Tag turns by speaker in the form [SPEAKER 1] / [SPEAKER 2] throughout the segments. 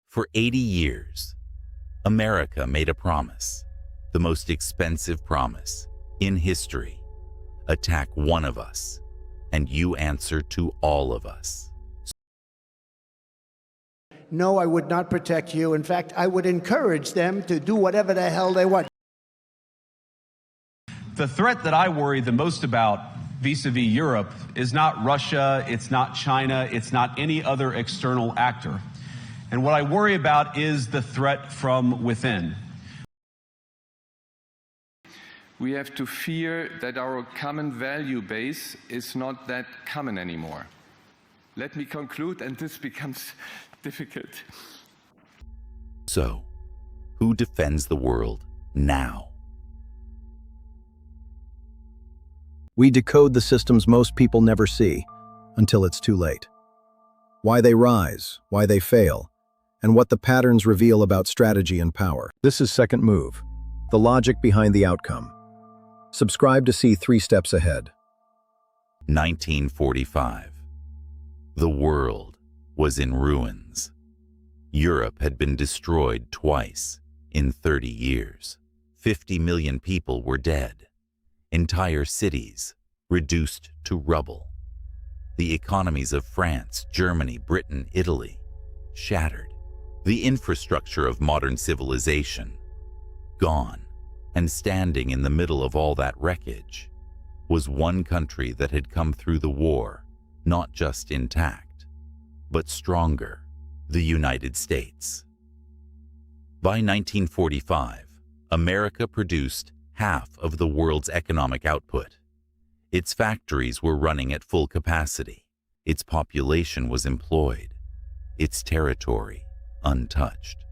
[SPEAKER 1] For 80 years, America made a promise, the most expensive promise in history. Attack one of us, and you answer to all of us.
[SPEAKER 2] No, I would not protect you. In fact, I would encourage them to do whatever the hell they want.
[SPEAKER 3] The threat that I worry the most about vis-a-vis Europe is not Russia, it's not China, it's not any other external actor. And what I worry about is the threat from within.
[SPEAKER 4] We have to fear that our common value base is not that common anymore. Let me conclude, and this becomes difficult.
[SPEAKER 1] So, who defends the world now?
[SPEAKER 5] We decode the systems most people never see until it's too late. Why they rise, why they fail, and what the patterns reveal about strategy and power. This is Second Move, the logic behind the outcome. Subscribe to see 3 steps ahead.
[SPEAKER 1] 1945. The world was in ruins. Europe had been destroyed twice in 30 years. 50 million people were dead. Entire cities reduced to rubble. The economies of France, Germany, Britain, Italy shattered. The infrastructure of modern civilization gone. And standing in the middle of all that wreckage was one country that had come through the war, not just intact, but stronger: the United States. By 1945, America produced half of the world's economic output. Its factories were running at full capacity. Its population was employed. Its territory untouched.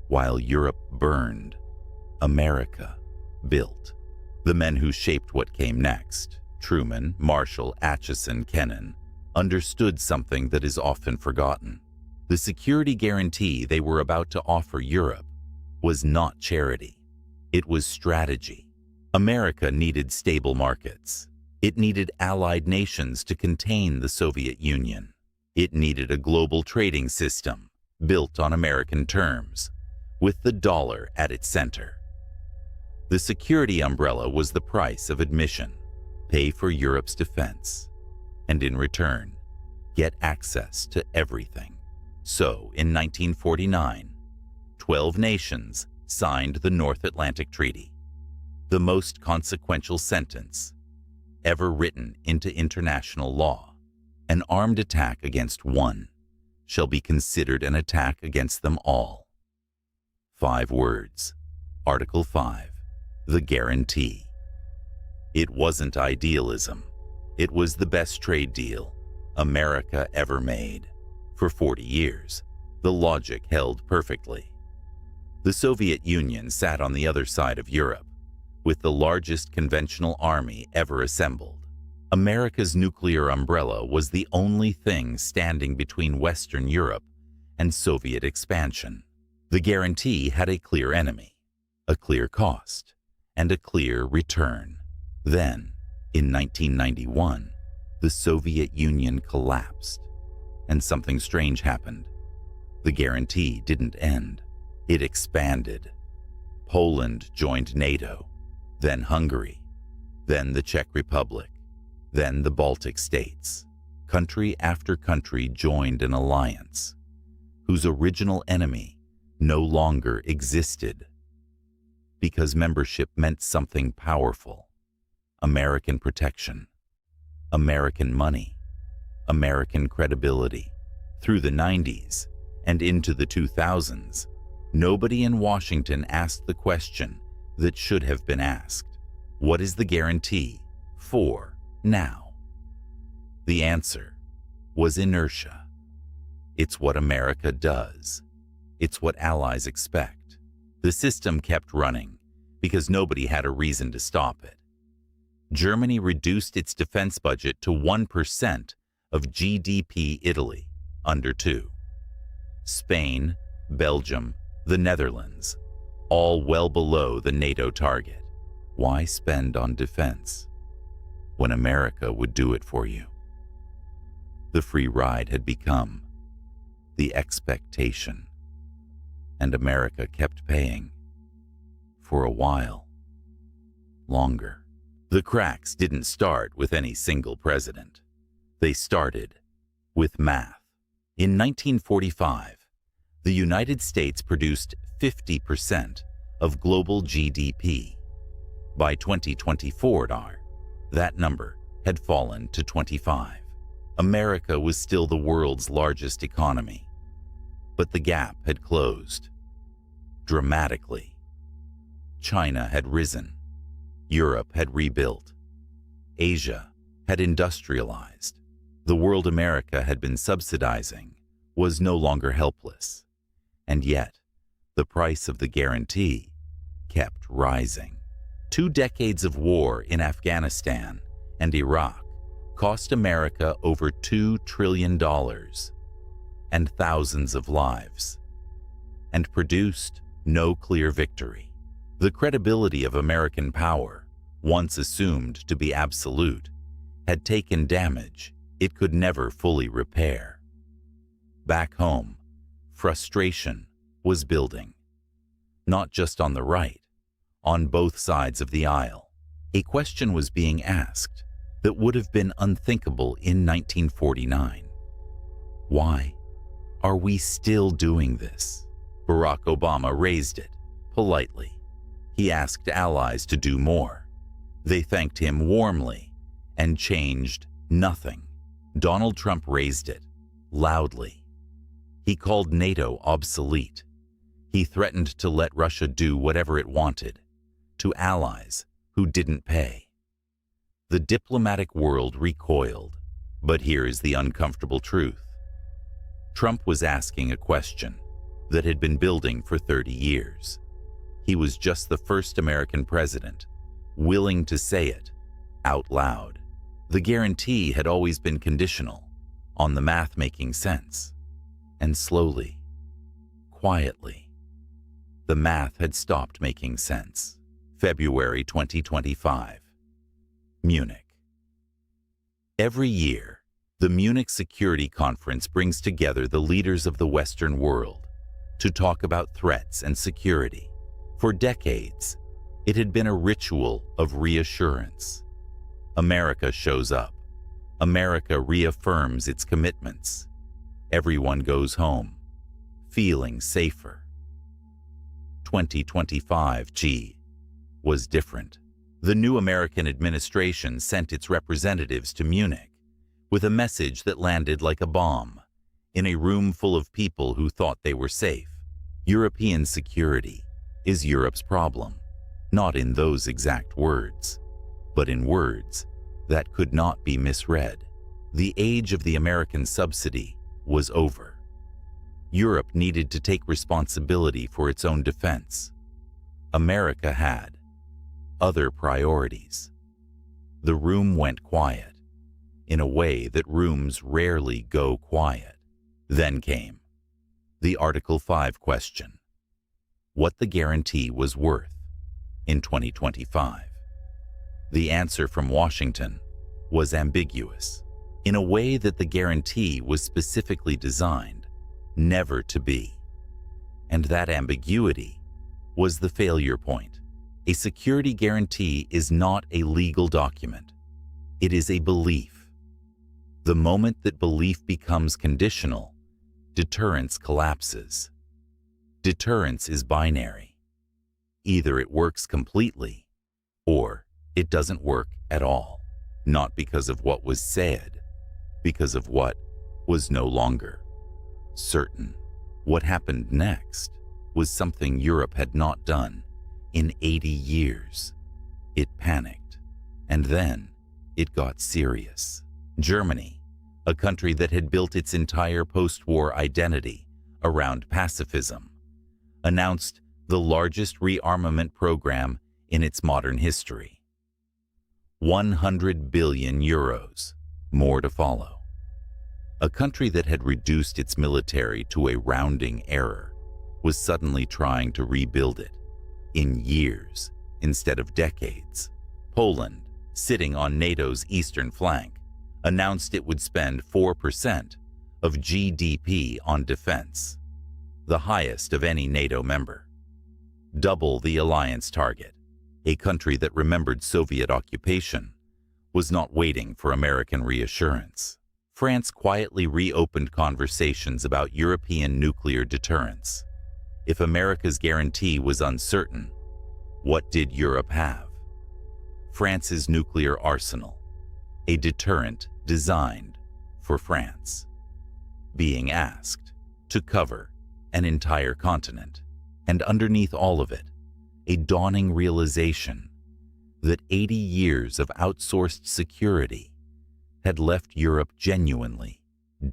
[SPEAKER 1] While Europe burned, America built. The men who shaped what came next, Truman, Marshall, Acheson, Kennan, understood something that is often forgotten. The security guarantee they were about to offer Europe was not charity. It was strategy. America needed stable markets. It needed allied nations to contain the Soviet Union. It needed a global trading system built on American terms, with the dollar at its center. The security umbrella was the price of admission. Pay for Europe's defense, and in return, get access to everything. So, in 1949, 12 nations signed the North Atlantic Treaty, the most consequential sentence ever written into international law. An armed attack against one shall be considered an attack against them all. 5 words. Article 5. The guarantee. It wasn't idealism. It was the best trade deal America ever made. For 40 years, the logic held perfectly. The Soviet Union sat on the other side of Europe, with the largest conventional army ever assembled. America's nuclear umbrella was the only thing standing between Western Europe and Soviet expansion. The guarantee had a clear enemy, a clear cost, and a clear return. Then, in 1991, the Soviet Union collapsed, and something strange happened. The guarantee didn't end. It expanded. Poland joined NATO, then Hungary, then the Czech Republic, then the Baltic states. Country after country joined an alliance whose original enemy no longer existed, because membership meant something powerful: American protection, American money, American credibility. Through the 90s and into the 2000s, nobody in Washington asked the question that should have been asked: what is the guarantee for now? The answer was inertia. It's what America does. It's what allies expect. The system kept running because nobody had a reason to stop it. Germany reduced its defense budget to 1% of GDP. Italy, under 2%. Spain, Belgium, the Netherlands, all well below the NATO target. Why spend on defense when America would do it for you? The free ride had become the expectation. And America kept paying. For a while. Longer. The cracks didn't start with any single president. They started with math. In 1945, the United States produced 50% of global GDP. By 2024, that number had fallen to 25. America was still the world's largest economy, but the gap had closed dramatically. China had risen. Europe had rebuilt. Asia had industrialized. The world America had been subsidizing was no longer helpless. And yet, the price of the guarantee kept rising. 2 decades of war in Afghanistan and Iraq cost America over $2 trillion and thousands of lives, and produced no clear victory. The credibility of American power, once assumed to be absolute, had taken damage it could never fully repair. Back home, frustration was building. Not just on the right, on both sides of the aisle. A question was being asked that would have been unthinkable in 1949. Why are we still doing this? Barack Obama raised it, politely. He asked allies to do more. They thanked him warmly and changed nothing. Donald Trump raised it, loudly. He called NATO obsolete. He threatened to let Russia do whatever it wanted, to allies who didn't pay. The diplomatic world recoiled, but here is the uncomfortable truth. Trump was asking a question that had been building for 30 years. He was just the first American president willing to say it out loud. The guarantee had always been conditional on the math making sense. And slowly, quietly, the math had stopped making sense. February 2025. Munich. Every year, the Munich Security Conference brings together the leaders of the Western world to talk about threats and security. For decades, it had been a ritual of reassurance. America shows up. America reaffirms its commitments. Everyone goes home, feeling safer. 2025 was different. The new American administration sent its representatives to Munich with a message that landed like a bomb in a room full of people who thought they were safe. European security is Europe's problem, not in those exact words, but in words that could not be misread. The age of the American subsidy was over. Europe needed to take responsibility for its own defense. America had other priorities. The room went quiet, in a way that rooms rarely go quiet. Then came the Article 5 question: what the guarantee was worth in 2025. The answer from Washington was ambiguous, in a way that the guarantee was specifically designed never to be. And that ambiguity was the failure point. A security guarantee is not a legal document. It is a belief. The moment that belief becomes conditional, deterrence collapses. Deterrence is binary. Either it works completely, or it doesn't work at all. Not because of what was said, because of what was no longer certain. What happened next was something Europe had not done in 80 years. It panicked, and then it got serious. Germany, a country that had built its entire post-war identity around pacifism, announced the largest rearmament program in its modern history. 100 billion euros, more to follow. A country that had reduced its military to a rounding error was suddenly trying to rebuild it in years instead of decades. Poland, sitting on NATO's eastern flank, announced it would spend 4% of GDP on defense. the highest of any NATO member. Double the alliance target. A country that remembered Soviet occupation was not waiting for American reassurance. France quietly reopened conversations about European nuclear deterrence. If America's guarantee was uncertain, what did Europe have? France's nuclear arsenal, a deterrent designed for France, being asked to cover an entire continent, and underneath all of it, a dawning realization that 80 years of outsourced security had left Europe genuinely,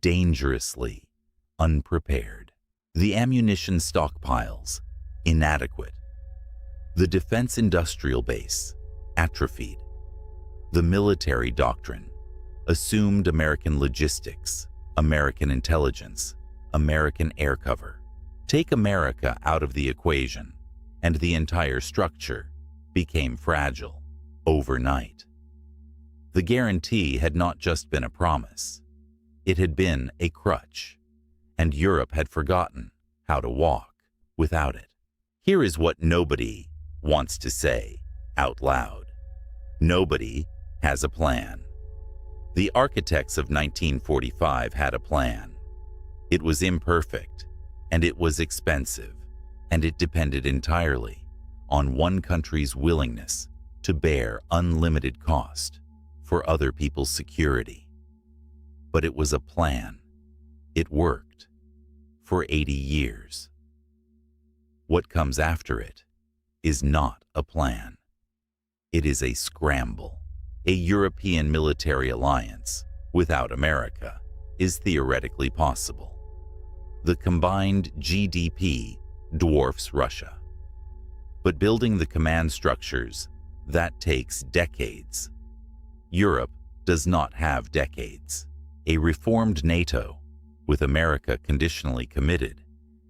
[SPEAKER 1] dangerously unprepared. The ammunition stockpiles, inadequate. The defense industrial base, atrophied. The military doctrine, assumed American logistics, American intelligence, American air cover. Take America out of the equation, and the entire structure became fragile overnight. The guarantee had not just been a promise, it had been a crutch, and Europe had forgotten how to walk without it. Here is what nobody wants to say out loud. Nobody has a plan. The architects of 1945 had a plan. It was imperfect, and it was expensive, and it depended entirely on one country's willingness to bear unlimited cost for other people's security. But it was a plan. It worked for 80 years. What comes after it is not a plan. It is a scramble. A European military alliance without America is theoretically possible. The combined GDP dwarfs Russia. But building the command structures, that takes decades. Europe does not have decades. A reformed NATO, with America conditionally committed,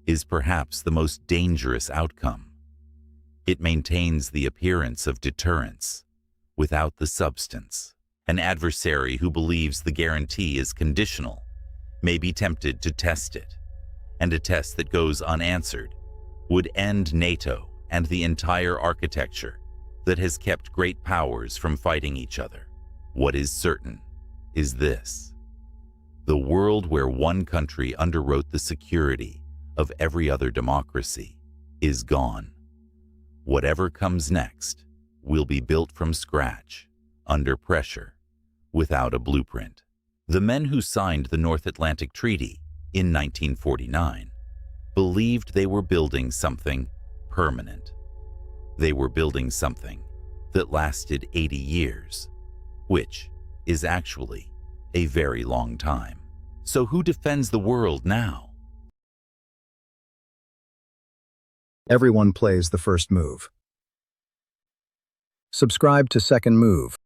[SPEAKER 1] is perhaps the most dangerous outcome. It maintains the appearance of deterrence without the substance. An adversary who believes the guarantee is conditional may be tempted to test it, and a test that goes unanswered would end NATO and the entire architecture that has kept great powers from fighting each other. What is certain is this: the world where one country underwrote the security of every other democracy is gone. Whatever comes next will be built from scratch, under pressure, without a blueprint. The men who signed the North Atlantic Treaty in 1949 believed they were building something permanent. They were building something that lasted 80 years, which is actually a very long time. So who defends the world now?
[SPEAKER 5] Everyone plays the first move. Subscribe to Second Move.